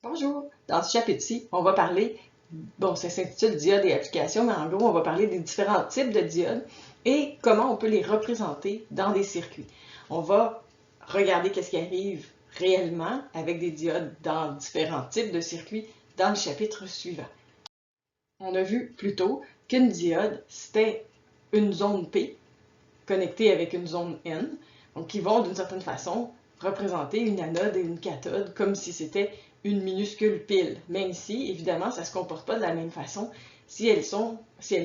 Bonjour! Dans ce chapitre-ci, on va parler, bon, ça s'intitule Diodes et applications, mais en gros, on va parler des différents types de diodes et comment on peut les représenter dans des circuits. On va regarder qu'est-ce qui arrive réellement avec des diodes dans différents types de circuits dans le chapitre suivant. On a vu plus tôt qu'une diode, c'était une zone P connectée avec une zone N, donc qui vont d'une certaine façon représenter une anode et une cathode comme si c'était une minuscule pile. Mais ici, évidemment, ça ne se comporte pas de la même façon si elle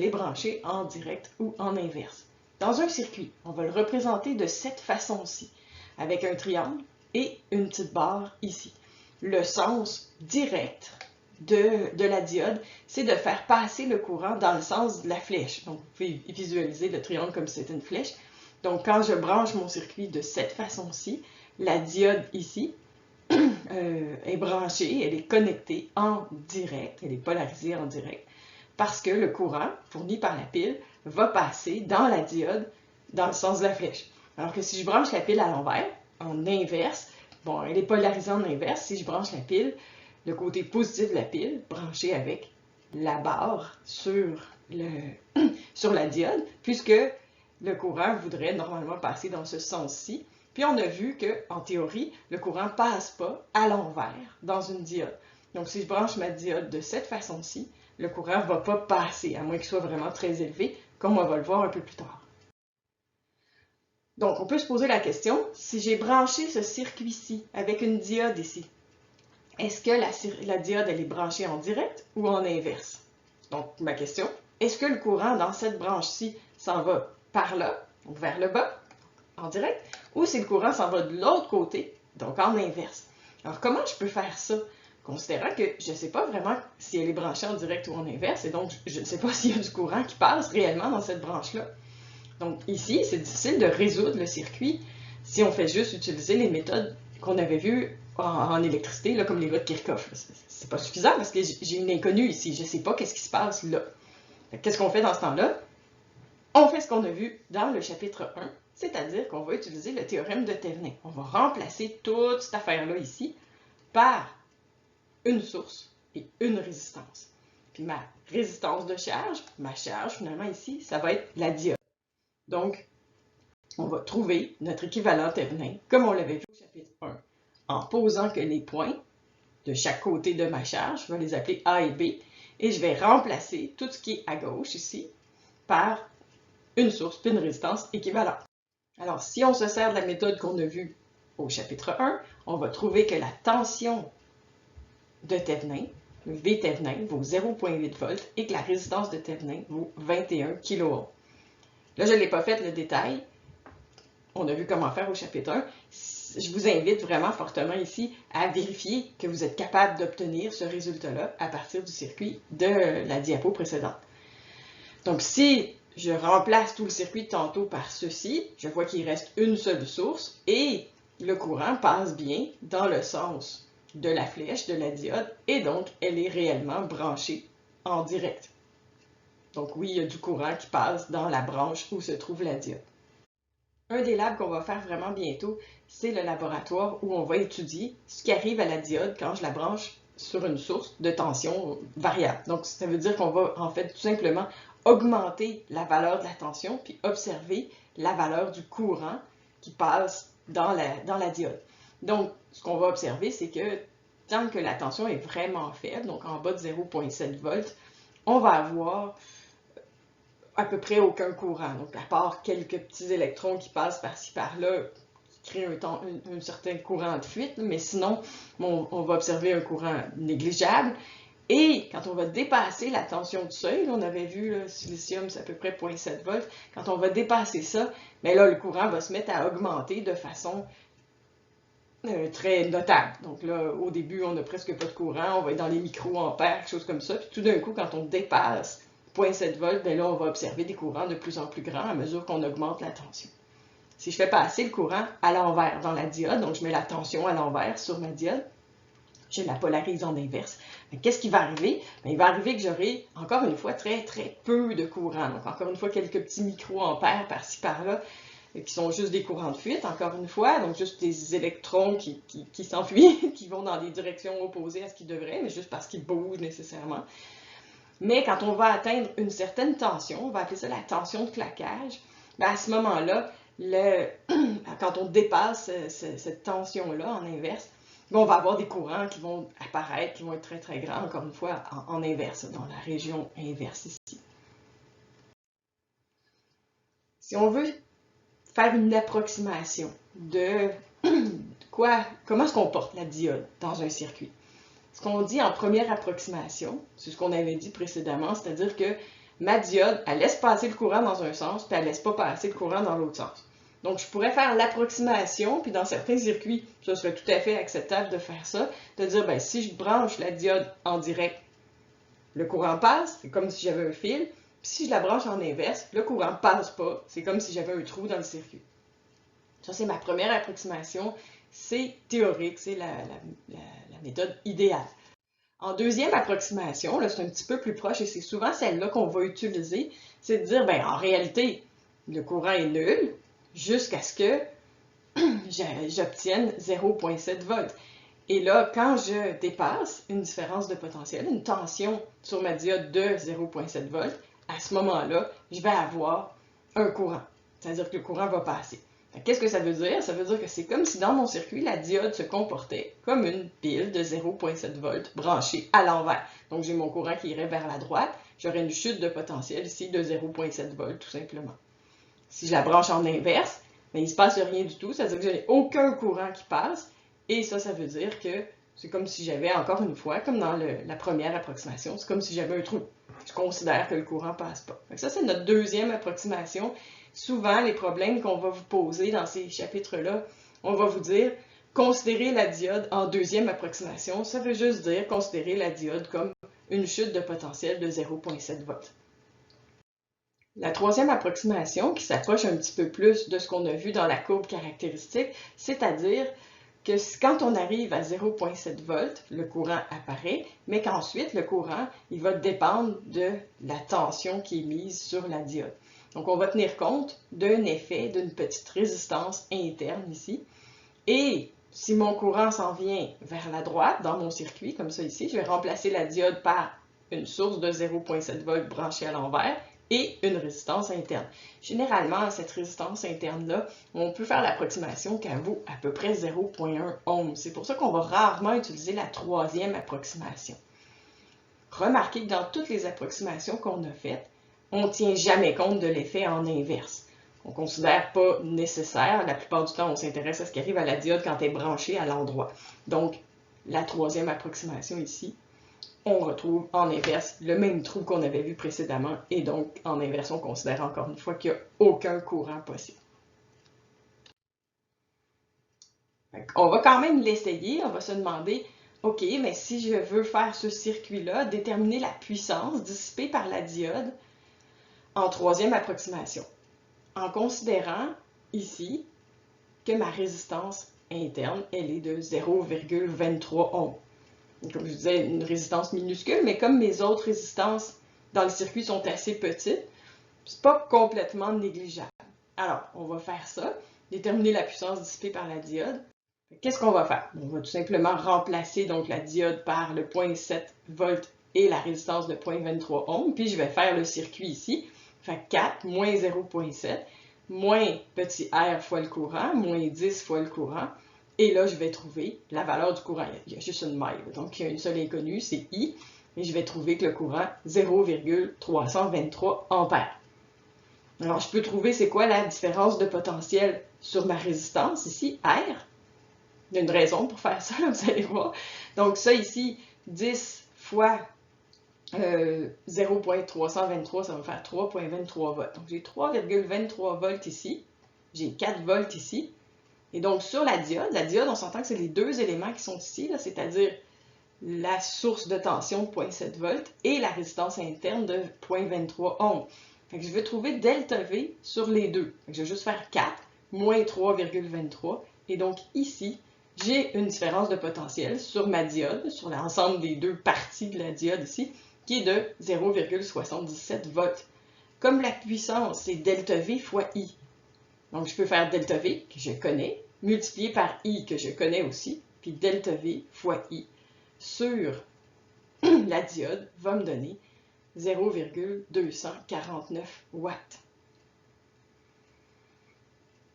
est branchée en direct ou en inverse. Dans un circuit, on va le représenter de cette façon-ci, avec un triangle et une petite barre ici. Le sens direct de la diode, c'est de faire passer le courant dans le sens de la flèche. Donc, vous pouvez visualiser le triangle comme si c'était une flèche. Donc, quand je branche mon circuit de cette façon-ci, la diode ici est branchée, elle est connectée en direct, elle est polarisée en direct, parce que le courant fourni par la pile va passer dans la diode dans le sens de la flèche. Alors que si je branche la pile à l'envers, en inverse, bon, elle est polarisée en inverse, si je branche la pile, le côté positif de la pile, branché avec la barre sur la diode, puisque le courant voudrait normalement passer dans ce sens-ci. Puis on a vu qu'en théorie, le courant ne passe pas à l'envers dans une diode. Donc si je branche ma diode de cette façon-ci, le courant ne va pas passer, à moins qu'il soit vraiment très élevé, comme on va le voir un peu plus tard. Donc on peut se poser la question, si j'ai branché ce circuit-ci avec une diode ici, est-ce que la diode elle est branchée en direct ou en inverse? Donc ma question, est-ce que le courant dans cette branche-ci s'en va par là, donc vers le bas, en direct, ou si le courant s'en va de l'autre côté, donc en inverse? Alors comment je peux faire ça? Considérant que je ne sais pas vraiment si elle est branchée en direct ou en inverse, et donc je ne sais pas s'il y a du courant qui passe réellement dans cette branche-là. Donc ici, c'est difficile de résoudre le circuit si on fait juste utiliser les méthodes qu'on avait vues en électricité, là, comme les lois de Kirchhoff. C'est pas suffisant parce que j'ai une inconnue ici, je ne sais pas qu'est-ce qui se passe là. Qu'est-ce qu'on fait dans ce temps-là? On fait ce qu'on a vu dans le chapitre 1, c'est-à-dire qu'on va utiliser le théorème de Thevenin. On va remplacer toute cette affaire-là ici par une source et une résistance. Puis ma résistance de charge, ma charge finalement ici, ça va être la diode. Donc, on va trouver notre équivalent Thevenin, comme on l'avait vu au chapitre 1, en posant que les points de chaque côté de ma charge, je vais les appeler A et B, et je vais remplacer tout ce qui est à gauche ici par une source puis une résistance équivalente. Alors, si on se sert de la méthode qu'on a vue au chapitre 1, on va trouver que la tension de Thevenin, V Thevenin, vaut 0,8 volts et que la résistance de Thevenin vaut 21 kΩ. Là, je ne l'ai pas fait le détail. On a vu comment faire au chapitre 1. Je vous invite vraiment fortement ici à vérifier que vous êtes capable d'obtenir ce résultat-là à partir du circuit de la diapo précédente. Donc, si je remplace tout le circuit de tantôt par ceci, je vois qu'il reste une seule source et le courant passe bien dans le sens de la flèche de la diode et donc elle est réellement branchée en direct. Donc oui, il y a du courant qui passe dans la branche où se trouve la diode. Un des labs qu'on va faire vraiment bientôt, c'est le laboratoire où on va étudier ce qui arrive à la diode quand je la branche sur une source de tension variable. Donc ça veut dire qu'on va en fait tout simplement augmenter la valeur de la tension puis observer la valeur du courant qui passe dans la diode. Donc ce qu'on va observer, c'est que tant que la tension est vraiment faible, donc en bas de 0,7 volts, on va avoir à peu près aucun courant. Donc, à part quelques petits électrons qui passent par-ci, par-là, qui créent un certain courant de fuite, mais sinon, on va observer un courant négligeable. Et quand on va dépasser la tension du seuil, on avait vu, le silicium, c'est à peu près 0,7 volts, quand on va dépasser ça, bien là, le courant va se mettre à augmenter de façon très notable. Donc là, au début, on n'a presque pas de courant, on va être dans les micro-ampères, quelque chose comme ça. Puis tout d'un coup, quand on dépasse 0,7 volts, bien là, on va observer des courants de plus en plus grands à mesure qu'on augmente la tension. Si je fais passer le courant à l'envers dans la diode, donc je mets la tension à l'envers sur ma diode, je la polarise en inverse. Qu'est-ce qui va arriver? Bien, il va arriver que j'aurai, encore une fois, très, très peu de courant. Donc, encore une fois, quelques petits micro-ampères par-ci, par-là, qui sont juste des courants de fuite, encore une fois, donc juste des électrons qui s'enfuient, qui vont dans des directions opposées à ce qu'ils devraient, mais juste parce qu'ils bougent nécessairement. Mais quand on va atteindre une certaine tension, on va appeler ça la tension de claquage, à ce moment-là, quand on dépasse cette tension-là en inverse, on va avoir des courants qui vont apparaître, qui vont être très très grands, encore une fois, en inverse, dans la région inverse ici. Si on veut faire une approximation de comment se comporte la diode dans un circuit, ce qu'on dit en première approximation, c'est ce qu'on avait dit précédemment, c'est-à-dire que ma diode, elle laisse passer le courant dans un sens, puis elle laisse pas passer le courant dans l'autre sens. Donc, je pourrais faire l'approximation, puis dans certains circuits, ça serait tout à fait acceptable de faire ça, de dire, ben, si je branche la diode en direct, le courant passe, c'est comme si j'avais un fil, puis si je la branche en inverse, le courant passe pas, c'est comme si j'avais un trou dans le circuit. Ça, c'est ma première approximation, c'est théorique, c'est la méthode idéale. En deuxième approximation, là, c'est un petit peu plus proche et c'est souvent celle-là qu'on va utiliser, c'est de dire, ben, en réalité, le courant est nul jusqu'à ce que j'obtienne 0,7 volts. Et là, quand je dépasse une différence de potentiel, une tension sur ma diode de 0,7 volts, à ce moment-là, je vais avoir un courant. C'est-à-dire que le courant va passer. Qu'est-ce que ça veut dire? Ça veut dire que c'est comme si dans mon circuit, la diode se comportait comme une pile de 0,7 volts branchée à l'envers. Donc, j'ai mon courant qui irait vers la droite. J'aurais une chute de potentiel ici de 0,7 volts, tout simplement. Si je la branche en inverse, ben, il ne se passe rien du tout. Ça veut dire que je n'ai aucun courant qui passe. Et ça veut dire que c'est comme si j'avais, encore une fois, comme dans la première approximation, c'est comme si j'avais un trou. Je considère que le courant ne passe pas. Donc ça, c'est notre deuxième approximation. Souvent, les problèmes qu'on va vous poser dans ces chapitres-là, on va vous dire, considérez la diode en deuxième approximation. Ça veut juste dire considérer la diode comme une chute de potentiel de 0,7 volts. La troisième approximation, qui s'approche un petit peu plus de ce qu'on a vu dans la courbe caractéristique, c'est-à-dire que quand on arrive à 0,7 volts, le courant apparaît, mais qu'ensuite, le courant, il va dépendre de la tension qui est mise sur la diode. Donc, on va tenir compte d'un effet d'une petite résistance interne ici. Et si mon courant s'en vient vers la droite dans mon circuit, comme ça ici, je vais remplacer la diode par une source de 0,7 volts branchée à l'envers et une résistance interne. Généralement, cette résistance interne-là, on peut faire l'approximation qu'elle vaut à peu près 0,1 ohm. C'est pour ça qu'on va rarement utiliser la troisième approximation. Remarquez que dans toutes les approximations qu'on a faites, on ne tient jamais compte de l'effet en inverse. On ne considère pas nécessaire. La plupart du temps, on s'intéresse à ce qui arrive à la diode quand elle est branchée à l'endroit. Donc, la troisième approximation ici, on retrouve en inverse le même trou qu'on avait vu précédemment. Et donc, en inverse, on considère encore une fois qu'il n'y a aucun courant possible. On va quand même l'essayer. On va se demander, OK, mais si je veux faire ce circuit-là, déterminer la puissance dissipée par la diode en troisième approximation, en considérant ici que ma résistance interne, elle est de 0,23 ohms. Comme je disais, une résistance minuscule, mais comme mes autres résistances dans le circuit sont assez petites, c'est pas complètement négligeable. Alors, on va faire ça, déterminer la puissance dissipée par la diode. Qu'est-ce qu'on va faire? On va tout simplement remplacer donc la diode par le 0,7 volts et la résistance de 0,23 ohms, puis je vais faire le circuit ici. Fait 4 moins 0,7 moins petit r fois le courant, moins 10 fois le courant. Et là, je vais trouver la valeur du courant. Il y a juste une maille, donc il y a une seule inconnue, c'est I. Et je vais trouver que le courant, 0,323 ampères. Alors, je peux trouver c'est quoi la différence de potentiel sur ma résistance ici, R. Il y a une raison pour faire ça, là, vous allez voir. Donc ça ici, 10 fois 0,323, ça va me faire 3,23 volts. Donc j'ai 3,23 volts ici, j'ai 4 volts ici. Et donc sur la diode, on s'entend que c'est les deux éléments qui sont ici, c'est-à-dire la source de tension de 0,7 volts et la résistance interne de 0,23 ohms. Fait que je vais trouver delta V sur les deux. Fait que je vais juste faire 4 moins 3,23. Et donc ici, j'ai une différence de potentiel sur ma diode, sur l'ensemble des deux parties de la diode ici, qui est de 0,77 volts. Comme la puissance, c'est delta V fois I. Donc, je peux faire delta V, que je connais, multiplié par I, que je connais aussi, puis delta V fois I sur la diode va me donner 0,249 watts.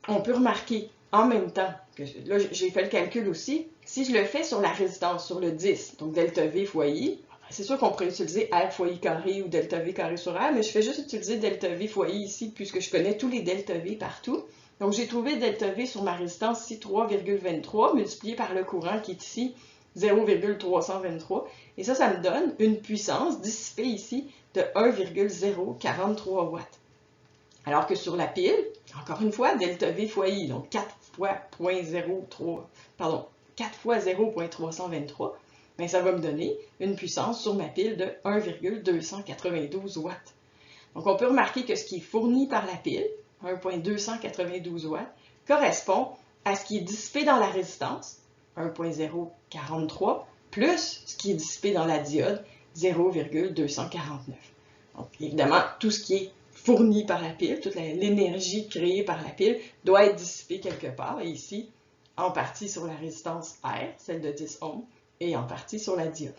On peut remarquer en même temps, que là j'ai fait le calcul aussi, si je le fais sur la résistance, sur le 10, donc delta V fois I, c'est sûr qu'on pourrait utiliser R fois I carré ou delta V carré sur R, mais je fais juste utiliser delta V fois I ici, puisque je connais tous les delta V partout. Donc j'ai trouvé delta V sur ma résistance ici 3,23 multiplié par le courant qui est ici 0,323. Et ça me donne une puissance dissipée ici de 1,043 watts. Alors que sur la pile, encore une fois, delta V fois I, donc 4 fois 0,323, bien, ça va me donner une puissance sur ma pile de 1,292 watts. Donc, on peut remarquer que ce qui est fourni par la pile, 1,292 watts, correspond à ce qui est dissipé dans la résistance, 1,043, plus ce qui est dissipé dans la diode, 0,249. Donc, évidemment, tout ce qui est fourni par la pile, toute l'énergie créée par la pile doit être dissipée quelque part, et ici, en partie sur la résistance R, celle de 10 ohms, et en partie sur la diode.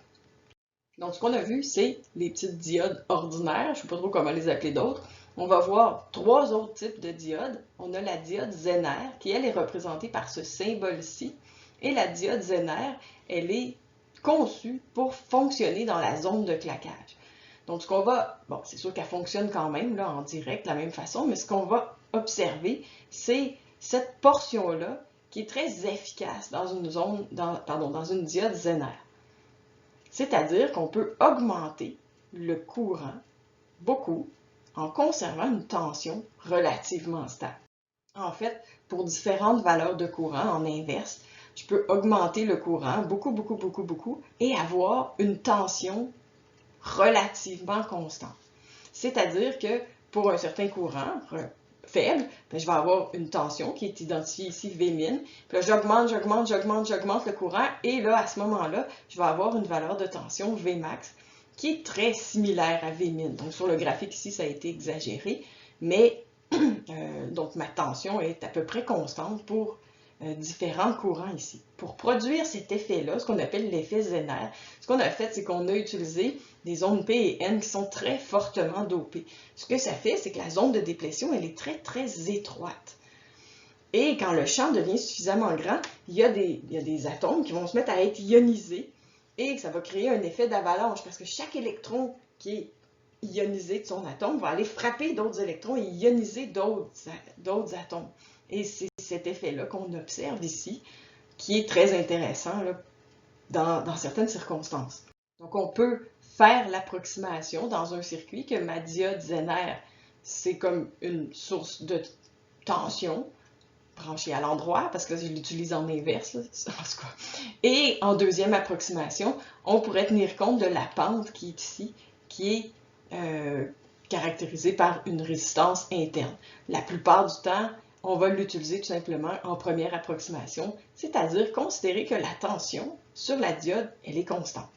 Donc, ce qu'on a vu, c'est les petites diodes ordinaires, je ne sais pas trop comment les appeler d'autres. On va voir trois autres types de diodes. On a la diode Zener, qui elle est représentée par ce symbole-ci, et la diode Zener, elle est conçue pour fonctionner dans la zone de claquage. Donc, ce qu'on va, bon, c'est sûr qu'elle fonctionne quand même là, en direct de la même façon, mais ce qu'on va observer, c'est cette portion-là qui est très efficace dans une zone, dans une diode Zener. C'est-à-dire qu'on peut augmenter le courant beaucoup en conservant une tension relativement stable. En fait, pour différentes valeurs de courant en inverse, je peux augmenter le courant beaucoup et avoir une tension relativement constante. C'est-à-dire que pour un certain courant faible, bien, je vais avoir une tension qui est identifiée ici Vmin. Puis là, j'augmente le courant et là, à ce moment-là, je vais avoir une valeur de tension Vmax qui est très similaire à Vmin. Donc, sur le graphique ici, ça a été exagéré, mais donc ma tension est à peu près constante pour différents courants ici. Pour produire cet effet-là, ce qu'on appelle l'effet Zener, ce qu'on a fait, c'est qu'on a utilisé des ondes P et N qui sont très fortement dopées. Ce que ça fait, c'est que la zone de déplétion, elle est très étroite. Et quand le champ devient suffisamment grand, il y a des atomes qui vont se mettre à être ionisés et ça va créer un effet d'avalanche parce que chaque électron qui est ionisé de son atome va aller frapper d'autres électrons et ioniser d'autres atomes. Et c'est cet effet-là qu'on observe ici, qui est très intéressant là, dans certaines circonstances. Donc, on peut faire l'approximation dans un circuit que ma diode Zener, c'est comme une source de tension branchée à l'endroit, parce que là, je l'utilise en inverse. Là, en tout cas. Et en deuxième approximation, on pourrait tenir compte de la pente qui est ici, qui est caractérisée par une résistance interne. La plupart du temps, on va l'utiliser tout simplement en première approximation, c'est-à-dire considérer que la tension sur la diode, elle est constante.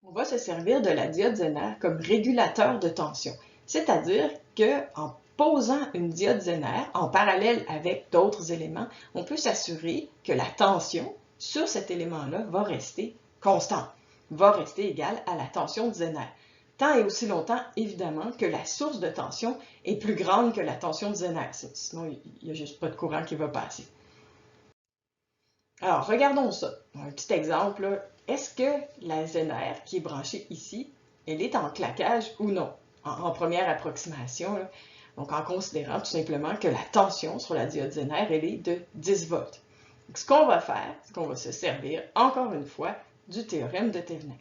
On va se servir de la diode Zener comme régulateur de tension, c'est-à-dire qu'en posant une diode Zener en parallèle avec d'autres éléments, on peut s'assurer que la tension sur cet élément-là va rester constante, va rester égale à la tension de Zener. Tant et aussi longtemps, évidemment, que la source de tension est plus grande que la tension de Zener. Sinon, il n'y a juste pas de courant qui va passer. Alors, regardons ça. Un petit exemple. Est-ce que la Zener qui est branchée ici, elle est en claquage ou non? En première approximation, là. Donc, en considérant tout simplement que la tension sur la diode Zener, elle est de 10 volts. Donc, ce qu'on va faire, c'est qu'on va se servir, encore une fois, du théorème de Thevenin.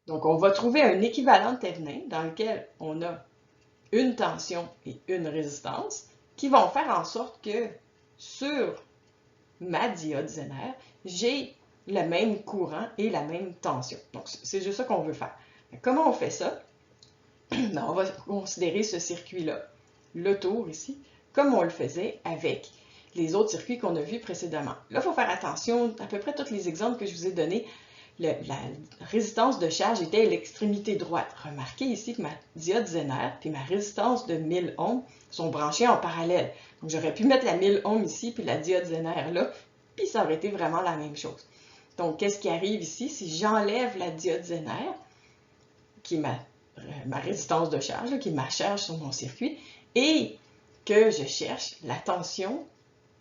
Donc, on va trouver un équivalent de Thevenin dans lequel on a une tension et une résistance qui vont faire en sorte que sur ma diode Zener, j'ai le même courant et la même tension. Donc, c'est juste ça qu'on veut faire. Comment on fait ça? On va considérer ce circuit-là, le tour ici, comme on le faisait avec les autres circuits qu'on a vus précédemment. Là, il faut faire attention, à peu près tous les exemples que je vous ai donnés, la résistance de charge était à l'extrémité droite. Remarquez ici que ma diode Zener puis ma résistance de 1000 ohms sont branchées en parallèle. Donc j'aurais pu mettre la 1000 ohms ici puis la diode Zener là, puis ça aurait été vraiment la même chose. Donc qu'est-ce qui arrive ici? Si j'enlève la diode Zener, qui est ma résistance de charge, qui est ma charge sur mon circuit, et que je cherche la tension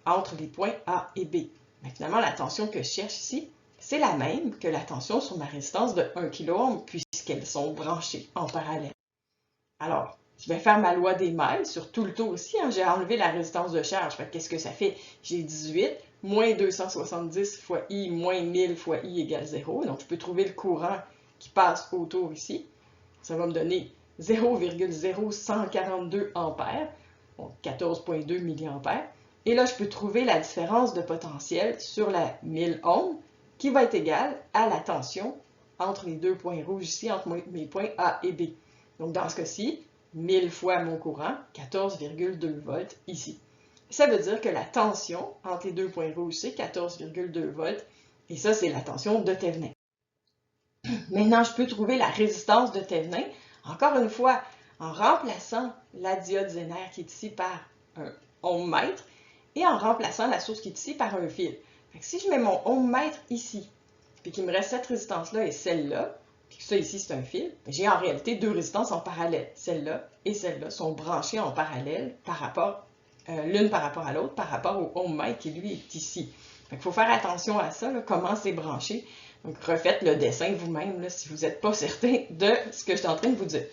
entre les points A et B. Mais finalement, la tension que je cherche ici, c'est la même que la tension sur ma résistance de 1 kΩ puisqu'elles sont branchées en parallèle. Alors, je vais faire ma loi des mailles sur tout le tour aussi. Hein. J'ai enlevé la résistance de charge. Qu'est-ce que ça fait? J'ai 18 moins 270 fois I moins 1000 fois I égale 0. Donc, je peux trouver le courant qui passe autour ici. Ça va me donner 0,0142 ampères, donc 14,2 milliampères. Et là, je peux trouver la différence de potentiel sur la 1000 ohms qui va être égale à la tension entre les deux points rouges ici, entre mes points A et B. Donc, dans ce cas-ci, 1000 fois mon courant, 14,2 volts ici. Ça veut dire que la tension entre les deux points rouges, c'est 14,2 volts. Et ça, c'est la tension de Thevenin. Maintenant, je peux trouver la résistance de Thevenin, encore une fois, en remplaçant la diode Zener qui est ici par un ohmmètre et en remplaçant la source qui est ici par un fil. Fait que si je mets mon ohmmètre ici, puis qu'il me reste cette résistance-là et celle-là, puis que ça ici c'est un fil, j'ai en réalité deux résistances en parallèle. Celle-là et celle-là sont branchées en parallèle par rapport, l'une par rapport à l'autre, par rapport au ohmmètre qui lui est ici. Il faut faire attention à ça, là, comment c'est branché. Donc, refaites le dessin vous-même si vous n'êtes pas certain de ce que je suis en train de vous dire.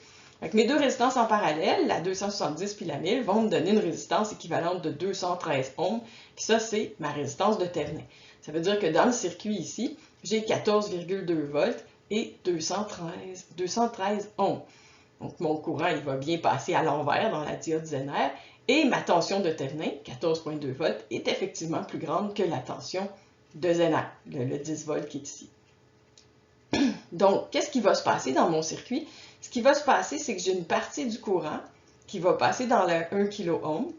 Donc, mes deux résistances en parallèle, la 270 puis la 1000, vont me donner une résistance équivalente de 213 ohms. Puis ça, c'est ma résistance de Thevenin. Ça veut dire que dans le circuit ici, j'ai 14,2 volts et 213 ohms. Donc, mon courant, il va bien passer à l'envers dans la diode Zener. Et ma tension de Thevenin, 14,2 volts, est effectivement plus grande que la tension de Zener, le 10 volts qui est ici. Donc, qu'est-ce qui va se passer dans mon circuit? Ce qui va se passer, c'est que j'ai une partie du courant qui va passer dans le 1 kΩ,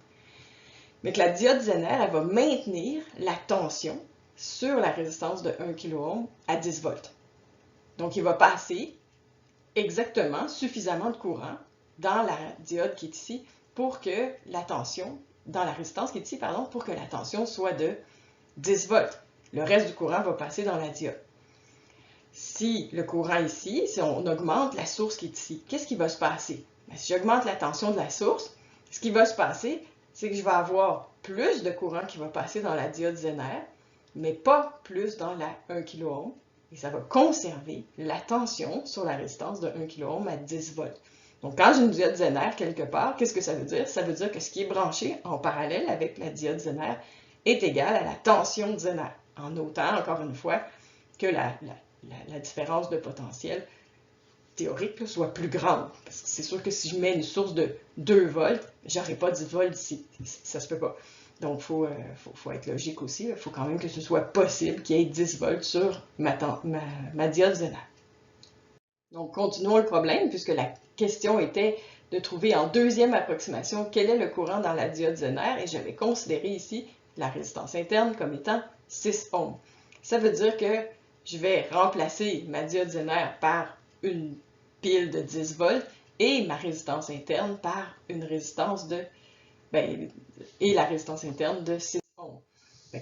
mais que la diode Zener, elle va maintenir la tension sur la résistance de 1 kΩ à 10 volts. Donc, il va passer exactement suffisamment de courant dans la diode qui est ici pour que la tension, dans la résistance qui est ici, pardon, pour que la tension soit de 10 volts. Le reste du courant va passer dans la diode. Si le courant ici, si on augmente la source qui est ici, qu'est-ce qui va se passer? Bien, si j'augmente la tension de la source, ce qui va se passer, c'est que je vais avoir plus de courant qui va passer dans la diode Zener, mais pas plus dans la 1 kΩ, et ça va conserver la tension sur la résistance de 1 kΩ à 10 volts. Donc, quand j'ai une diode Zener quelque part, qu'est-ce que ça veut dire? Ça veut dire que ce qui est branché en parallèle avec la diode Zener est égal à la tension de Zener, en notant, encore une fois, que la différence de potentiel théorique là, soit plus grande. Parce que c'est sûr que si je mets une source de 2 volts, j'aurai pas 10 volts ici. Ça se peut pas. Donc, il faut être logique aussi. Il faut quand même que ce soit possible qu'il y ait 10 volts sur ma diode Zener. Donc, continuons le problème, puisque la question était de trouver en deuxième approximation quel est le courant dans la diode Zener, et j'avais considéré ici la résistance interne comme étant 6 ohms. Ça veut dire que je vais remplacer ma diode Zener par une pile de 10 volts et ma résistance interne par une résistance de, et la résistance interne de 6 ohms.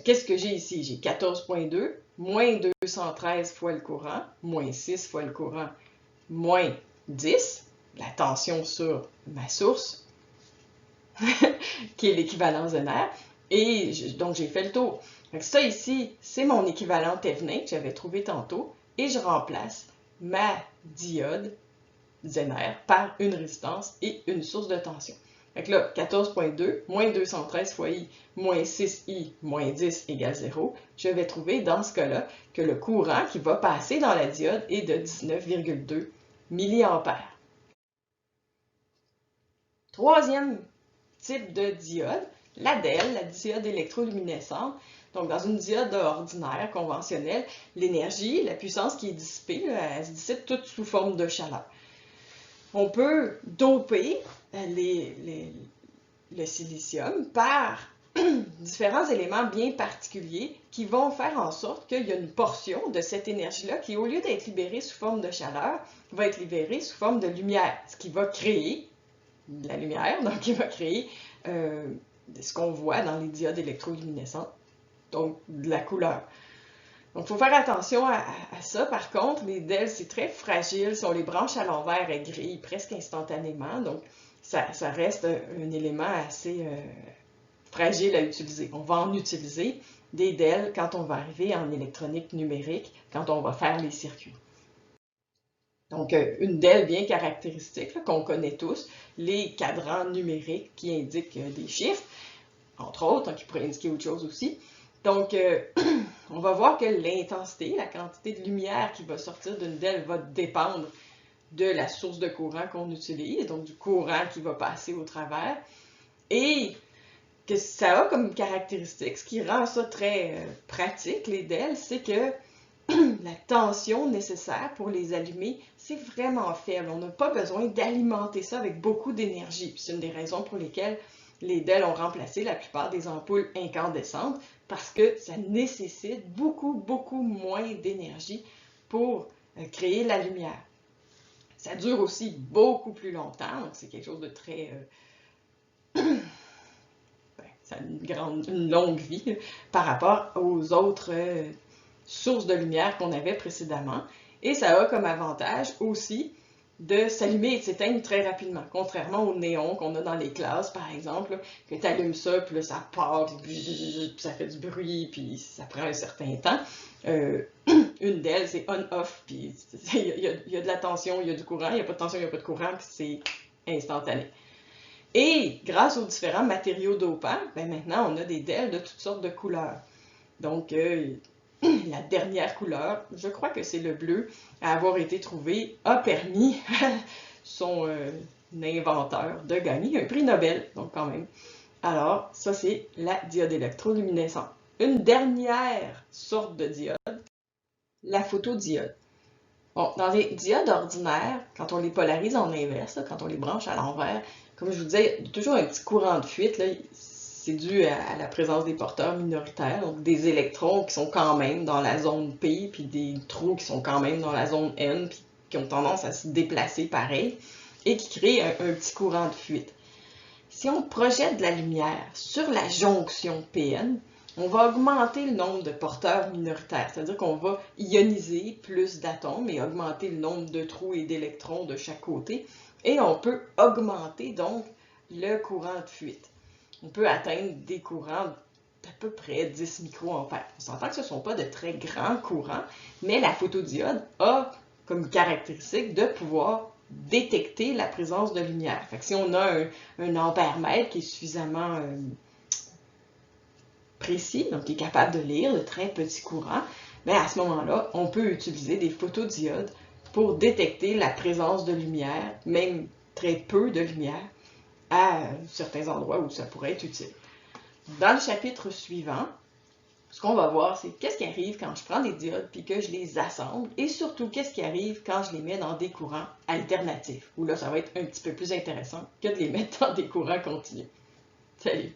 Qu'est-ce que j'ai ici? J'ai 14,2 moins 213 fois le courant, moins 6 fois le courant, moins 10, la tension sur ma source, qui est l'équivalent Zener, et donc j'ai fait le tour. Donc ça ici, c'est mon équivalent Thevenin que j'avais trouvé tantôt, et je remplace ma diode Zener par une résistance et une source de tension. Donc là, 14,2 moins 213 fois I moins 6I moins 10 égale 0. Je vais trouver dans ce cas-là que le courant qui va passer dans la diode est de 19,2 milliampères. Troisième type de diode, la DEL, la diode électroluminescente. Donc, dans une diode ordinaire, conventionnelle, l'énergie, la puissance qui est dissipée, elle se dissipe toute sous forme de chaleur. On peut doper le silicium par différents éléments bien particuliers qui vont faire en sorte qu'il y a une portion de cette énergie-là qui, au lieu d'être libérée sous forme de chaleur, va être libérée sous forme de lumière, ce qui va créer de la lumière, donc qui va créer ce qu'on voit dans les diodes électroluminescentes, donc de la couleur. Donc, il faut faire attention à ça. Par contre, les DEL, c'est très fragile. Si on les branche à l'envers, elles grillent presque instantanément. Donc, ça reste un élément assez fragile à utiliser. On va en utiliser des DEL quand on va arriver en électronique numérique, quand on va faire les circuits. Donc, une DEL bien caractéristique qu'on connaît tous, les cadrans numériques qui indiquent des chiffres, entre autres, qui pourraient indiquer autre chose aussi. Donc, on va voir que l'intensité, la quantité de lumière qui va sortir d'une DEL va dépendre de la source de courant qu'on utilise, donc du courant qui va passer au travers, et que ça a comme caractéristique, ce qui rend ça très pratique, les DEL, c'est que la tension nécessaire pour les allumer, c'est vraiment faible. On n'a pas besoin d'alimenter ça avec beaucoup d'énergie. C'est une des raisons pour lesquelles les DEL ont remplacé la plupart des ampoules incandescentes, parce que ça nécessite beaucoup moins d'énergie pour créer la lumière. Ça dure aussi beaucoup plus longtemps, donc c'est quelque chose de très... ça a une longue vie par rapport aux autres sources de lumière qu'on avait précédemment. Et ça a comme avantage aussi de s'allumer et de s'éteindre très rapidement, contrairement au néon qu'on a dans les classes, par exemple, là, que tu allumes ça, puis là, ça part, puis ça fait du bruit, puis ça prend un certain temps. Une DEL, c'est on-off, puis il y a de la tension, il y a du courant, il n'y a pas de tension, il n'y a pas de courant, puis c'est instantané. Et grâce aux différents matériaux dopants, ben maintenant, on a des DEL de toutes sortes de couleurs. Donc, la dernière couleur, je crois que c'est le bleu, à avoir été trouvé, a permis à son inventeur de gagner un prix Nobel, donc quand même. Alors, ça c'est la diode électroluminescente. Une dernière sorte de diode, la photodiode. Bon, dans les diodes ordinaires, quand on les polarise en inverse, quand on les branche à l'envers, comme je vous disais, il y a toujours un petit courant de fuite, là. C'est dû à la présence des porteurs minoritaires, donc des électrons qui sont quand même dans la zone P, puis des trous qui sont quand même dans la zone N, puis qui ont tendance à se déplacer pareil, et qui créent un petit courant de fuite. Si on projette de la lumière sur la jonction PN, on va augmenter le nombre de porteurs minoritaires, c'est-à-dire qu'on va ioniser plus d'atomes et augmenter le nombre de trous et d'électrons de chaque côté, et on peut augmenter donc le courant de fuite. On peut atteindre des courants d'à peu près 10 microampères. On s'entend que ce ne sont pas de très grands courants, mais la photodiode a comme caractéristique de pouvoir détecter la présence de lumière. Fait que si on a un ampère-mètre qui est suffisamment précis, donc qui est capable de lire de très petits courants, bien à ce moment-là, on peut utiliser des photodiodes pour détecter la présence de lumière, même très peu de lumière, à certains endroits où ça pourrait être utile. Dans le chapitre suivant, ce qu'on va voir, c'est qu'est-ce qui arrive quand je prends des diodes puis que je les assemble, et surtout qu'est-ce qui arrive quand je les mets dans des courants alternatifs, où là, ça va être un petit peu plus intéressant que de les mettre dans des courants continus. Salut!